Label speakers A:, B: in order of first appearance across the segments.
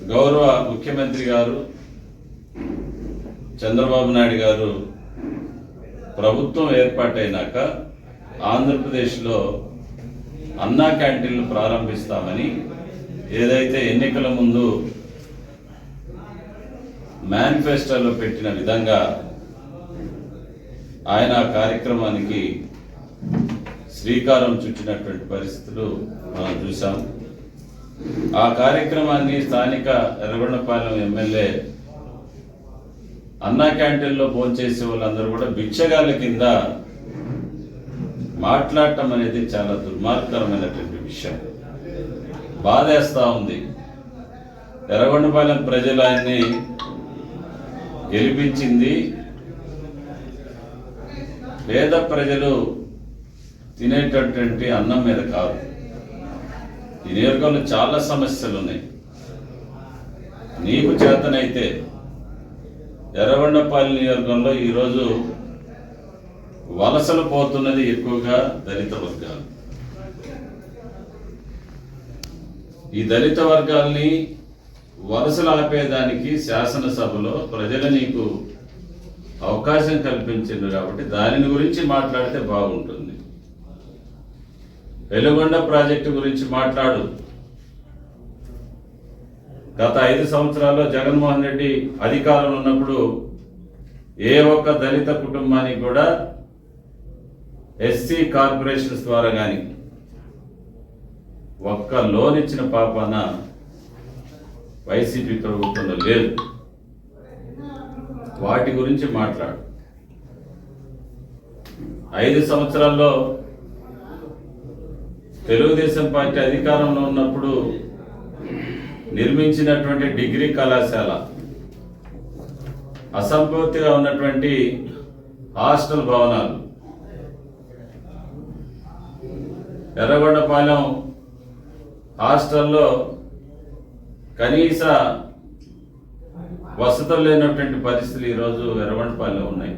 A: గౌరవ ముఖ్యమంత్రి గారు చంద్రబాబు నాయుడు గారు ప్రభుత్వం ఏర్పాటైనాక ఆంధ్రప్రదేశ్లో అన్నా క్యాంటీన్లు ప్రారంభిస్తామని ఏదైతే ఎన్నికల ముందు మేనిఫెస్టోలో పెట్టిన విధంగా ఆయన కార్యక్రమానికి శ్రీకారం చుట్టినటువంటి పరిస్థితులు మనం చూసాం. ఆ కార్యక్రమాన్ని స్థానిక ఎర్రగొండపాలెం ఎమ్మెల్యే అన్నా క్యాంటీన్లో భోంచేసే వాళ్ళందరూ కూడా భిక్షగాళ్ళ కింద మాట్లాడటం అనేది చాలా దుర్మార్గకరమైనటువంటి విషయం. బాధేస్తూ ఉంది. ఎర్రగొండపాలెం ప్రజలు ఆయన్ని గెలిపించింది పేద ప్రజలు తినేటటువంటి అన్నం మీద కాదు. ఈ నియోజకవర్గంలో చాలా సమస్యలు ఉన్నాయి. నీకు చేతనైతే ఎర్రగొండపాలెం నియోజకవర్గంలో ఈరోజు వలసలు పోతున్నది ఎక్కువగా దళిత వర్గాలు. ఈ దళిత వర్గాల్ని వలసలు ఆపేదానికి శాసనసభలో ప్రజలు నీకు అవకాశం కల్పించింది కాబట్టి దానిని గురించి మాట్లాడితే బాగుంటుంది. వెలుగొండ ప్రాజెక్టు గురించి మాట్లాడు. గత 5 సంవత్సరాల్లో జగన్మోహన్ రెడ్డి అధికారంలో ఉన్నప్పుడు ఏ ఒక్క దళిత కుటుంబానికి కూడా ఎస్సీ కార్పొరేషన్స్ ద్వారా కానీ ఒక్క లోన్ ఇచ్చిన పాపాన వైసీపీ ప్రభుత్వంలో లేదు. వాటి గురించి మాట్లాడు. 5 సంవత్సరాల్లో తెలుగుదేశం పార్టీ అధికారంలో ఉన్నప్పుడు నిర్మించినటువంటి డిగ్రీ కళాశాల, అసంపూర్తిగా ఉన్నటువంటి హాస్టల్ భవనాలు, ఎర్రగొండపాలెం హాస్టల్లో కనీస వసతులు లేనటువంటి పరిస్థితులు ఈరోజు ఎర్రగొండపాలెంలో ఉన్నాయి.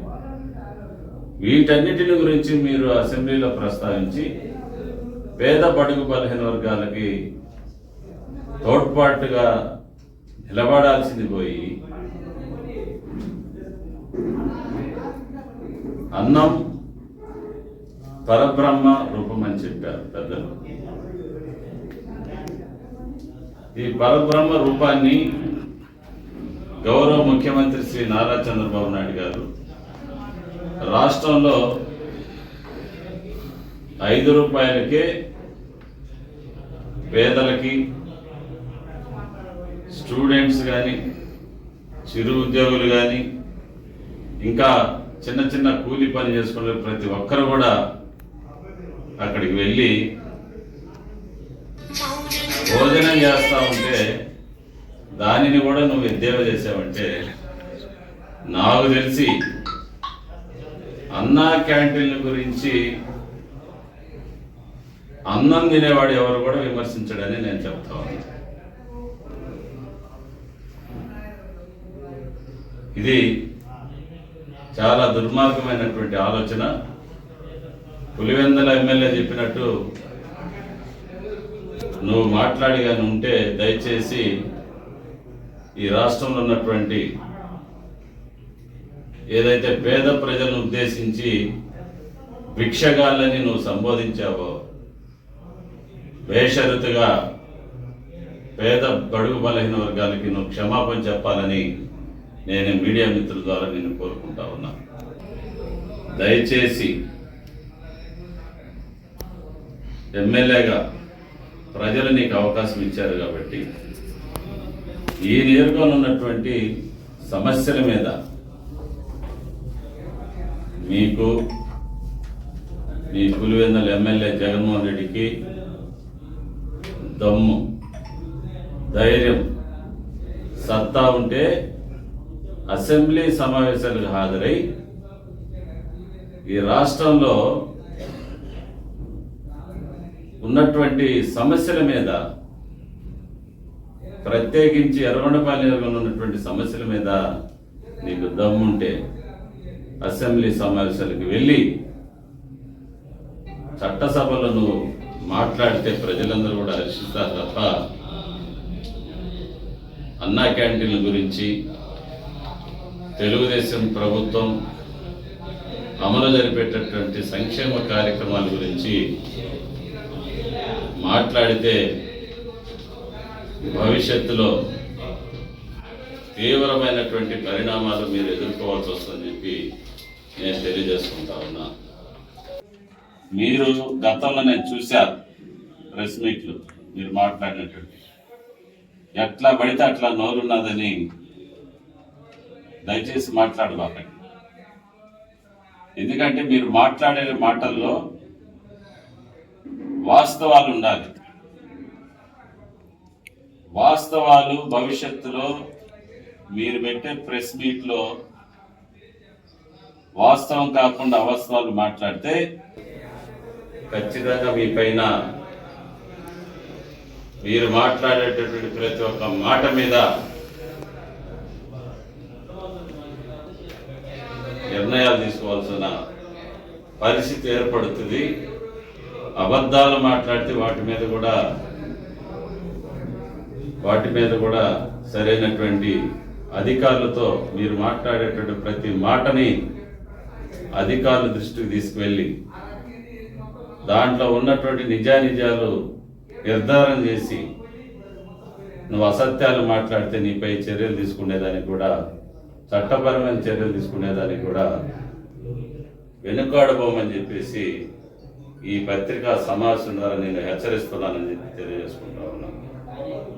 A: వీటన్నిటిని గురించి మీరు అసెంబ్లీలో ప్రస్తావించి పేద బడుగు బలహీన వర్గాలకి తోడ్పాటుగా నిలబడాల్సింది పోయి అన్నం పరబ్రహ్మ రూపం అని చెప్పారు పెద్దలు. ఈ పరబ్రహ్మ రూపాన్ని గౌరవ ముఖ్యమంత్రి శ్రీ నారా చంద్రబాబు నాయుడు గారు రాష్ట్రంలో 5 రూపాయలకే పేదలకి, స్టూడెంట్స్ కానీ, చిరు ఉద్యోగులు కానీ, ఇంకా చిన్న చిన్న కూలి పని చేసుకునే ప్రతి ఒక్కరు కూడా అక్కడికి వెళ్ళి భోజనం చేస్తూ ఉంటే దానిని కూడా నువ్వు ఎద్దేవా చేసావంటే నాకు తెలిసి అన్నా క్యాంటీన్ల గురించి అన్నం తినేవాడు ఎవరు కూడా విమర్శించడని నేను చెప్తా ఉన్నాను. ఇది చాలా దుర్మార్గమైనటువంటి ఆలోచన. పులివెందుల ఎమ్మెల్యే చెప్పినట్టు నువ్వు మాట్లాడి కానీ ఉంటే దయచేసి ఈ రాష్ట్రంలో ఉన్నటువంటి ఏదైతే పేద ప్రజలను ఉద్దేశించి భిక్షగాళ్ళని నువ్వు సంబోధించావో బేషరతుగా పేద బడుగు బలహీన వర్గాలకి నువ్వు క్షమాపణ చెప్పాలని నేను మీడియా మిత్రుల ద్వారా నేను కోరుకుంటా ఉన్నా. దయచేసి ఎమ్మెల్యేగా ప్రజలు నీకు అవకాశం ఇచ్చారు కాబట్టి ఈ నియోజకవర్గంలో ఉన్నటువంటి సమస్యల మీద మీకు మీ పులివెందుల ఎమ్మెల్యే జగన్మోహన్ రెడ్డికి దమ్ము, ధైర్యం, సత్తా ఉంటే అసెంబ్లీ సమావేశాలకు హాజరై ఈ రాష్ట్రంలో ఉన్నటువంటి సమస్యల మీద, ప్రత్యేకించి ఎర్రగొండపాలెంలో ఉన్నటువంటి సమస్యల మీద నీకు దమ్ముంటే అసెంబ్లీ సమావేశాలకు వెళ్ళి చట్టసభలో నువ్వు మాట్లాడితే ప్రజలందరూ కూడా హర్షిస్తారు తప్ప అన్నా క్యాంటీన్ల గురించి తెలుగుదేశం ప్రభుత్వం అమలు జరిపేటటువంటి సంక్షేమ కార్యక్రమాల గురించి మాట్లాడితే భవిష్యత్తులో తీవ్రమైనటువంటి పరిణామాలు మీరు ఎదుర్కోవాల్సి వస్తుందని చెప్పి నేను తెలియజేసుకుంటా ఉన్నా. మీరు గతంలో నేను చూశాను ప్రెస్ మీట్లు మీరు మాట్లాడినటువంటి ఎట్లా పడితే అట్లా నోరున్నదని దయచేసి మాట్లాడబాకండి. ఎందుకంటే మీరు మాట్లాడే మాటల్లో వాస్తవాలు ఉండాలి. వాస్తవాలు భవిష్యత్తులో మీరు పెట్టే ప్రెస్ మీట్లో వాస్తవం కాకుండా అవాస్తవాలు మాట్లాడితే ఖచ్చితంగా మీ పైన మీరు మాట్లాడేటటువంటి ప్రతి ఒక్క మాట మీద నిర్ణయాలు తీసుకోవాల్సిన పరిస్థితి ఏర్పడుతుంది. అబద్ధాలు మాట్లాడితే వాటి మీద కూడా సరైనటువంటి అధికారులతో మీరు మాట్లాడేటువంటి ప్రతి మాటని అధికారుల దృష్టికి తీసుకువెళ్ళి దాంట్లో ఉన్నటువంటి నిజానిజాలు నిర్ధారణ చేసి నువ్వు అసత్యాలు మాట్లాడితే నీపై చర్యలు తీసుకునేదానికి కూడా చట్టపరమైన చర్యలు తీసుకునేదానికి కూడా వెనుకాడబోమని చెప్పేసి ఈ పత్రికా సమావేశం ద్వారా నేను హెచ్చరిస్తున్నానని చెప్పి తెలియజేసుకుంటా ఉన్నాను.